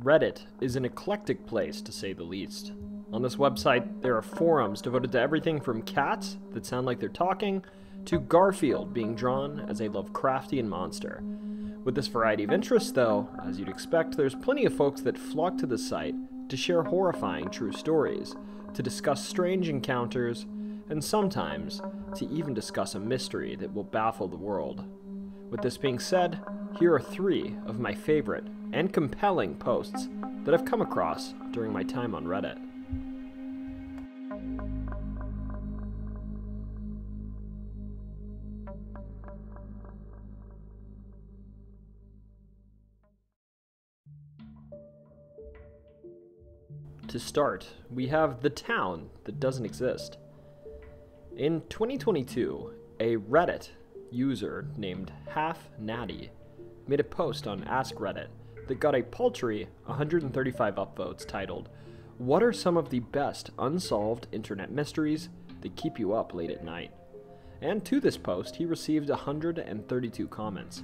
Reddit is an eclectic place, to say the least. On this website, there are forums devoted to everything from cats that sound like they're talking, to Garfield being drawn as a Lovecraftian monster. With this variety of interests, though, as you'd expect, there's plenty of folks that flock to the site to share horrifying true stories, to discuss strange encounters, and sometimes to even discuss a mystery that will baffle the world. With this being said, here are 3 of my favorite and compelling posts that I've come across during my time on Reddit. To start, we have the town that doesn't exist. In 2022, a Reddit user named Half Natty made a post on Ask Reddit that got a paltry 135 upvotes titled, "What are some of the best unsolved internet mysteries that keep you up late at night?" And to this post, he received 132 comments.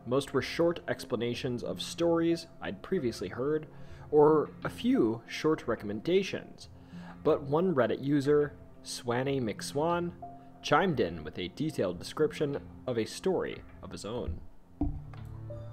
Most were short explanations of stories I'd previously heard, or a few short recommendations. But one Reddit user, Swanny McSwan, chimed in with a detailed description of a story of his own.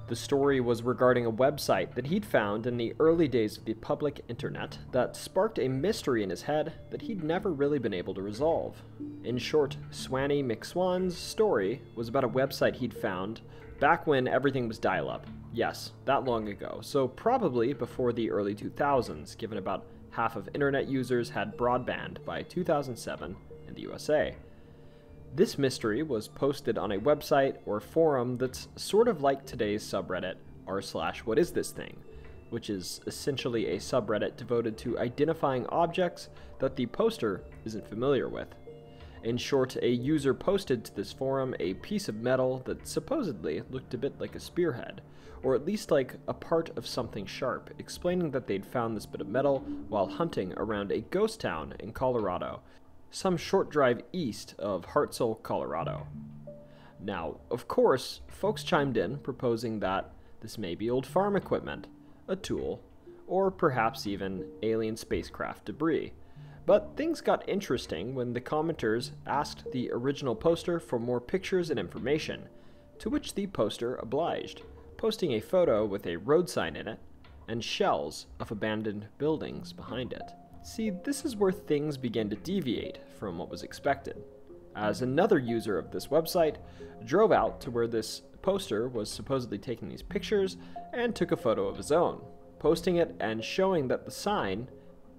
The story was regarding a website that he'd found in the early days of the public internet that sparked a mystery in his head that he'd never really been able to resolve. In short, Swanny McSwan's story was about a website he'd found back when everything was dial-up. Yes, that long ago, so probably before the early 2000s, given about half of internet users had broadband by 2007 in the USA. This mystery was posted on a website or forum that's sort of like today's subreddit r/whatisthisthing, which is essentially a subreddit devoted to identifying objects that the poster isn't familiar with. In short, a user posted to this forum a piece of metal that supposedly looked a bit like a spearhead, or at least like a part of something sharp, explaining that they'd found this bit of metal while hunting around a ghost town in Colorado, some short drive east of Hartselle, Colorado. Now, of course, folks chimed in proposing that this may be old farm equipment, a tool, or perhaps even alien spacecraft debris. But things got interesting when the commenters asked the original poster for more pictures and information, to which the poster obliged, posting a photo with a road sign in it and shells of abandoned buildings behind it. See, this is where things began to deviate from what was expected, as another user of this website drove out to where this poster was supposedly taking these pictures and took a photo of his own, posting it and showing that the sign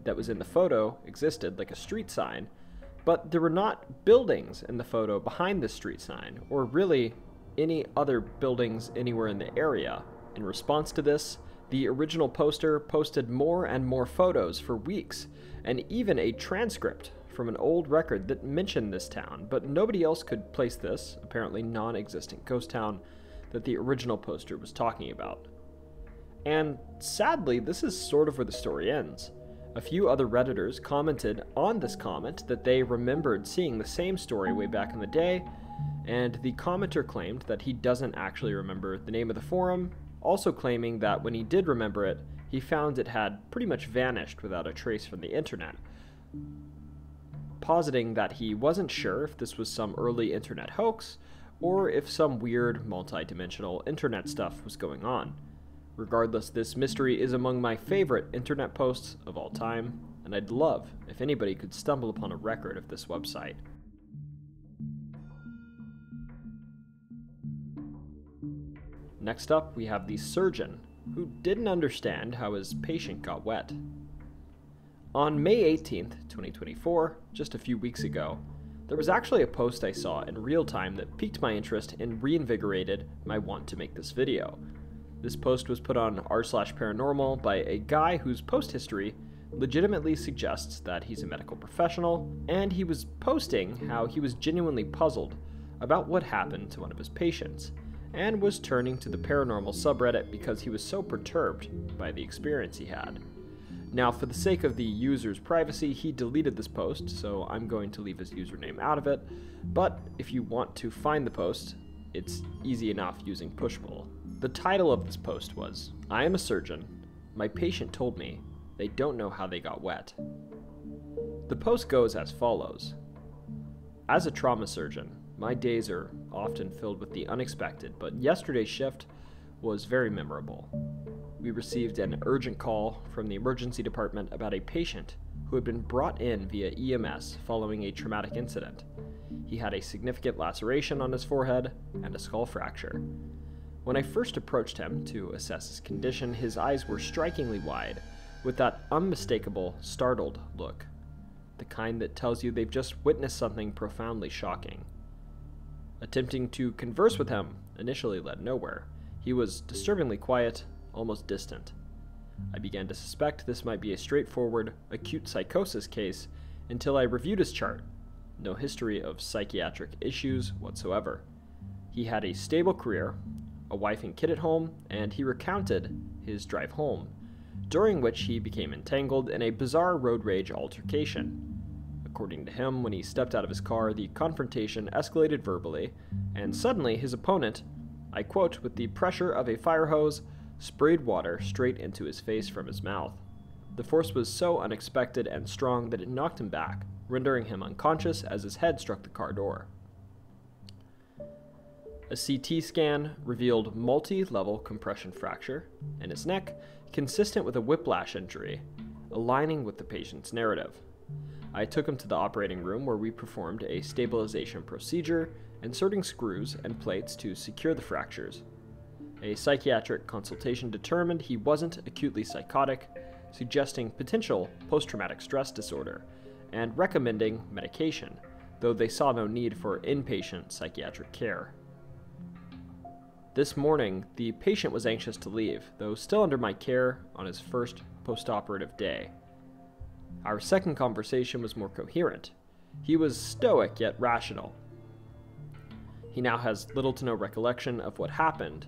that was in the photo existed like a street sign, but there were not buildings in the photo behind the street sign, or really any other buildings anywhere in the area. In response to this, the original poster posted more and more photos for weeks, and even a transcript from an old record that mentioned this town, but nobody else could place this, apparently non-existent ghost town, that the original poster was talking about. And sadly, this is sort of where the story ends. A few other Redditors commented on this comment that they remembered seeing the same story way back in the day, and the commenter claimed that he doesn't actually remember the name of the forum, also claiming that when he did remember it, he found it had pretty much vanished without a trace from the internet, positing that he wasn't sure if this was some early internet hoax, or if some weird multi-dimensional internet stuff was going on. Regardless, this mystery is among my favorite internet posts of all time, and I'd love if anybody could stumble upon a record of this website. Next up, we have the surgeon, who didn't understand how his patient got wet. On May 18th, 2024, just a few weeks ago, there was actually a post I saw in real time that piqued my interest and reinvigorated my want to make this video. This post was put on r/paranormal by a guy whose post history legitimately suggests that he's a medical professional, and he was posting how he was genuinely puzzled about what happened to one of his patients, and was turning to the paranormal subreddit because he was so perturbed by the experience he had. Now, for the sake of the user's privacy, he deleted this post, so I'm going to leave his username out of it, but if you want to find the post, it's easy enough using Pushpull. The title of this post was, "I am a surgeon. my patient told me they don't know how they got wet. The post goes as follows. As a trauma surgeon, my days are often filled with the unexpected, but yesterday's shift was very memorable. We received an urgent call from the emergency department about a patient who had been brought in via EMS following a traumatic incident. He had a significant laceration on his forehead and a skull fracture. When I first approached him to assess his condition, his eyes were strikingly wide, with that unmistakable, startled look, the kind that tells you they've just witnessed something profoundly shocking. Attempting to converse with him initially led nowhere. He was disturbingly quiet, almost distant. I began to suspect this might be a straightforward acute psychosis case until I reviewed his chart. No history of psychiatric issues whatsoever. He had a stable career, a wife and kid at home, and he recounted his drive home, during which he became entangled in a bizarre road rage altercation. According to him, when he stepped out of his car, the confrontation escalated verbally, and suddenly his opponent, I quote, with the pressure of a fire hose, sprayed water straight into his face from his mouth. The force was so unexpected and strong that it knocked him back, rendering him unconscious as his head struck the car door. A CT scan revealed multi-level compression fracture in his neck, consistent with a whiplash injury, aligning with the patient's narrative. I took him to the operating room where we performed a stabilization procedure, inserting screws and plates to secure the fractures. A psychiatric consultation determined he wasn't acutely psychotic, suggesting potential post-traumatic stress disorder, and recommending medication, though they saw no need for inpatient psychiatric care. This morning, the patient was anxious to leave, though still under my care on his first post-operative day. Our second conversation was more coherent. He was stoic yet rational. He now has little to no recollection of what happened.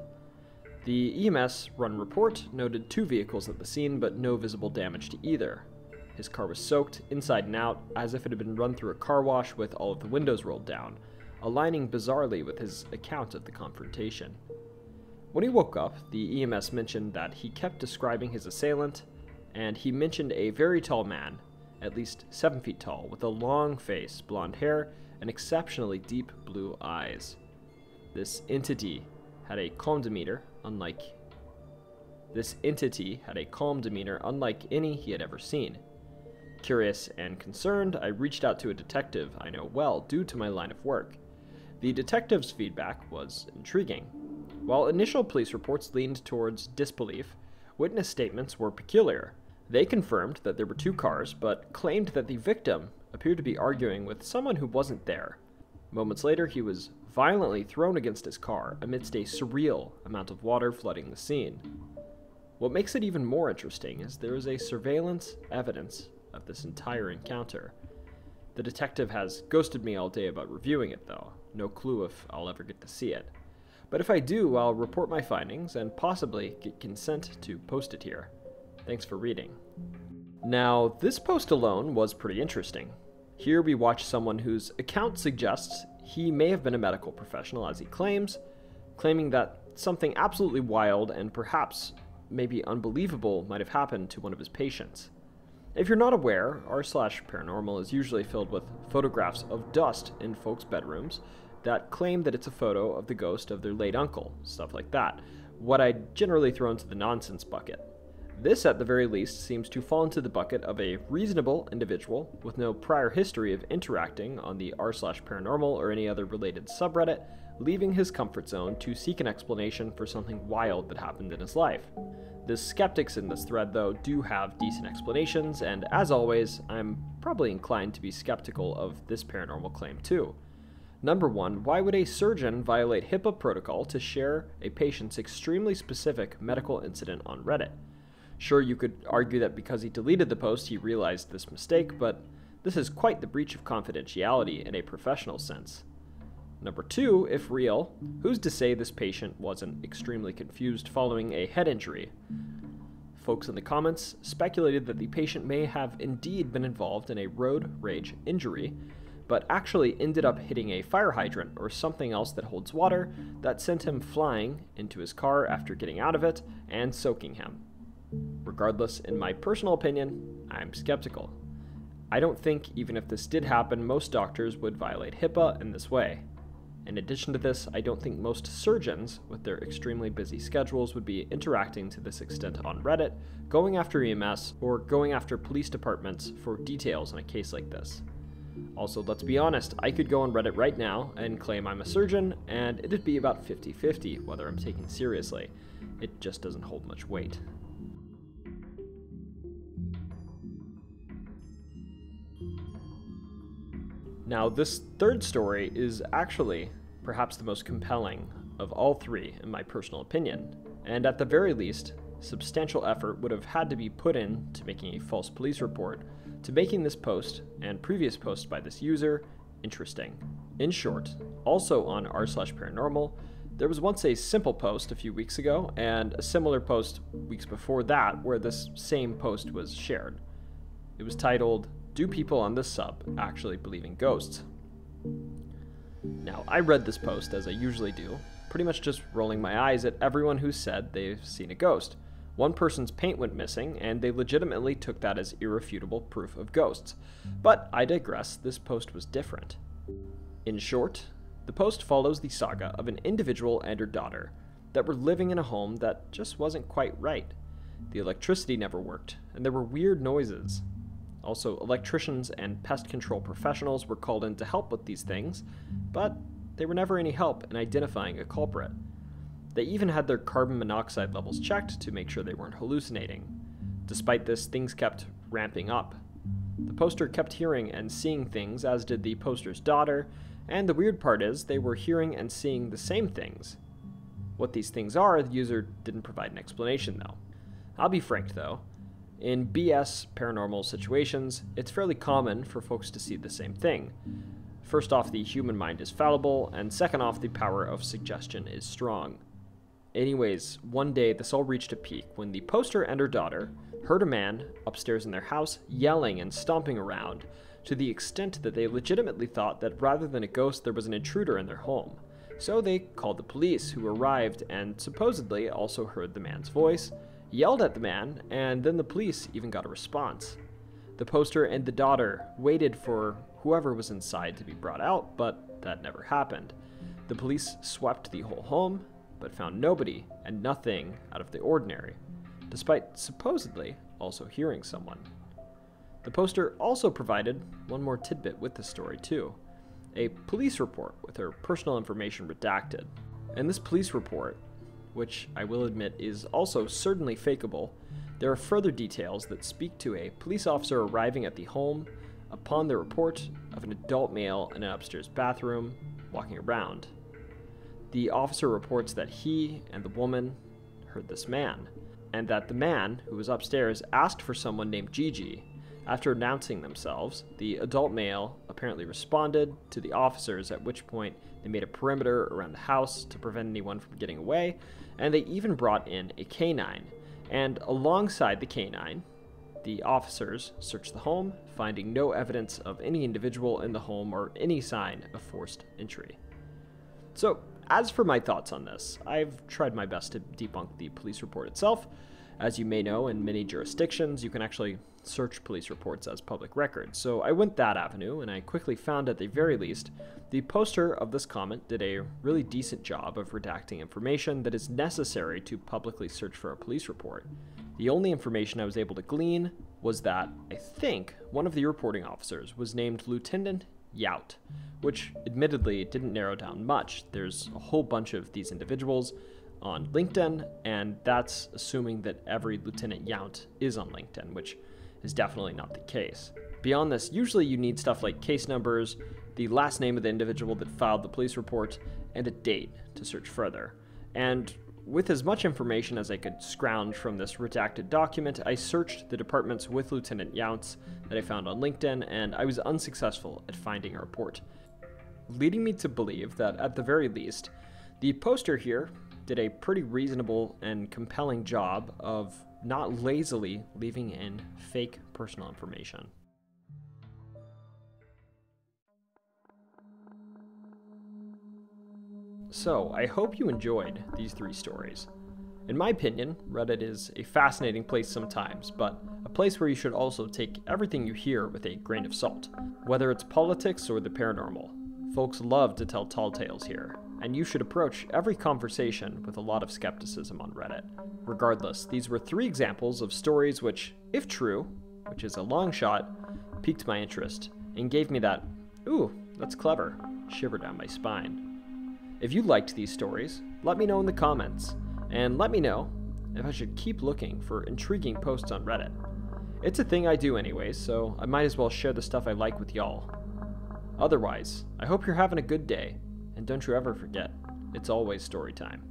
The EMS run report noted 2 vehicles at the scene, but no visible damage to either. His car was soaked inside and out, as if it had been run through a car wash with all of the windows rolled down, aligning bizarrely with his account of the confrontation. When he woke up, the EMS mentioned that he kept describing his assailant, and he mentioned a very tall man, at least 7 feet tall, with a long face, blonde hair, and exceptionally deep blue eyes. This entity had a calm demeanor, unlike any he had ever seen. Curious and concerned, I reached out to a detective I know well due to my line of work. The detective's feedback was intriguing. While initial police reports leaned towards disbelief, witness statements were peculiar. They confirmed that there were 2 cars, but claimed that the victim appeared to be arguing with someone who wasn't there. Moments later, he was violently thrown against his car amidst a surreal amount of water flooding the scene. What makes it even more interesting is there is a surveillance evidence of this entire encounter. The detective has ghosted me all day about reviewing it, though. No clue if I'll ever get to see it. But if I do, I'll report my findings and possibly get consent to post it here. Thanks for reading. Now, this post alone was pretty interesting. Here we watch someone whose account suggests he may have been a medical professional, as he claims, claiming that something absolutely wild and perhaps maybe unbelievable might have happened to one of his patients. If you're not aware, r/paranormal is usually filled with photographs of dust in folks' bedrooms that claim that it's a photo of the ghost of their late uncle, stuff like that, what I generally throw into the nonsense bucket. This, at the very least, seems to fall into the bucket of a reasonable individual with no prior history of interacting on the r/paranormal or any other related subreddit, leaving his comfort zone to seek an explanation for something wild that happened in his life. The skeptics in this thread, though, do have decent explanations, and as always, I'm probably inclined to be skeptical of this paranormal claim too. Number 1, why would a surgeon violate HIPAA protocol to share a patient's extremely specific medical incident on Reddit? Sure, you could argue that because he deleted the post he realized this mistake, but this is quite the breach of confidentiality in a professional sense. Number 2, if real, who's to say this patient wasn't extremely confused following a head injury? Folks in the comments speculated that the patient may have indeed been involved in a road rage injury, but actually ended up hitting a fire hydrant or something else that holds water that sent him flying into his car after getting out of it and soaking him. Regardless Regardless, in my personal opinion, I'm skeptical. I don't think even if this did happen, most doctors would violate HIPAA in this way. In addition to this, I don't think most surgeons, with their extremely busy schedules, would be interacting to this extent on Reddit, going after EMS, or going after police departments for details on a case like this. Also, let's be honest, I could go on Reddit right now and claim I'm a surgeon, and it'd be about 50-50 whether I'm taken seriously. It just doesn't hold much weight. Now, this third story is actually perhaps the most compelling of all three, in my personal opinion, and at the very least, substantial effort would have had to be put into making a false police report to making this post and previous posts by this user interesting. In short, also on r/paranormal, there was once a simple post a few weeks ago and a similar post weeks before that where this same post was shared. It was titled, "Do people on this sub actually believe in ghosts?" Now, I read this post as I usually do, pretty much just rolling my eyes at everyone who said they've seen a ghost. One person's paint went missing, and they legitimately took that as irrefutable proof of ghosts. But I digress, this post was different. In short, the post follows the saga of an individual and her daughter that were living in a home that just wasn't quite right. The electricity never worked, and there were weird noises. Also, electricians and pest control professionals were called in to help with these things, but they were never any help in identifying a culprit. They even had their carbon monoxide levels checked to make sure they weren't hallucinating. Despite this, things kept ramping up. The poster kept hearing and seeing things, as did the poster's daughter, and the weird part is they were hearing and seeing the same things. What these things are, the user didn't provide an explanation though. I'll be frank though, in BS paranormal situations, it's fairly common for folks to see the same thing. First off, the human mind is fallible, and second off, the power of suggestion is strong. Anyways, one day this all reached a peak when the poster and her daughter heard a man upstairs in their house yelling and stomping around, to the extent that they legitimately thought that rather than a ghost, there was an intruder in their home. So they called the police, who arrived and supposedly also heard the man's voice, yelled at the man, and then the police even got a response. The poster and the daughter waited for whoever was inside to be brought out, but that never happened. The police swept the whole home, but found nobody and nothing out of the ordinary, despite supposedly also hearing someone. The poster also provided one more tidbit with the story too, a police report with her personal information redacted. And this police report, which I will admit is also certainly fakeable, there are further details that speak to a police officer arriving at the home upon the report of an adult male in an upstairs bathroom walking around. The officer reports that he and the woman heard this man, and that the man who was upstairs asked for someone named Gigi. After announcing themselves, the adult male apparently responded to the officers, at which point they made a perimeter around the house to prevent anyone from getting away, and they even brought in a canine. And alongside the canine, the officers searched the home, finding no evidence of any individual in the home or any sign of forced entry. So, as for my thoughts on this, I've tried my best to debunk the police report itself. As you may know, in many jurisdictions, you can actually search police reports as public records. So I went that avenue, and I quickly found at the very least, the poster of this comment did a really decent job of redacting information that is necessary to publicly search for a police report. The only information I was able to glean was that, I think, one of the reporting officers was named Lieutenant Yount, which admittedly didn't narrow down much. There's a whole bunch of these individuals on LinkedIn, and that's assuming that every Lieutenant Yount is on LinkedIn, which is definitely not the case. Beyond this, usually you need stuff like case numbers, the last name of the individual that filed the police report, and a date to search further. And with as much information as I could scrounge from this redacted document, I searched the departments with Lieutenant Younts that I found on LinkedIn, and I was unsuccessful at finding a report, leading me to believe that at the very least, the poster here did a pretty reasonable and compelling job of not lazily leaving in fake personal information. So, I hope you enjoyed these 3 stories. In my opinion, Reddit is a fascinating place sometimes, but a place where you should also take everything you hear with a grain of salt. Whether it's politics or the paranormal, folks love to tell tall tales here, and you should approach every conversation with a lot of skepticism on Reddit. Regardless, these were 3 examples of stories which, if true, which is a long shot, piqued my interest and gave me that, ooh, that's clever, shiver down my spine. If you liked these stories, let me know in the comments, and let me know if I should keep looking for intriguing posts on Reddit. It's a thing I do anyways, so I might as well share the stuff I like with y'all. Otherwise, I hope you're having a good day, and don't you ever forget, it's always story time.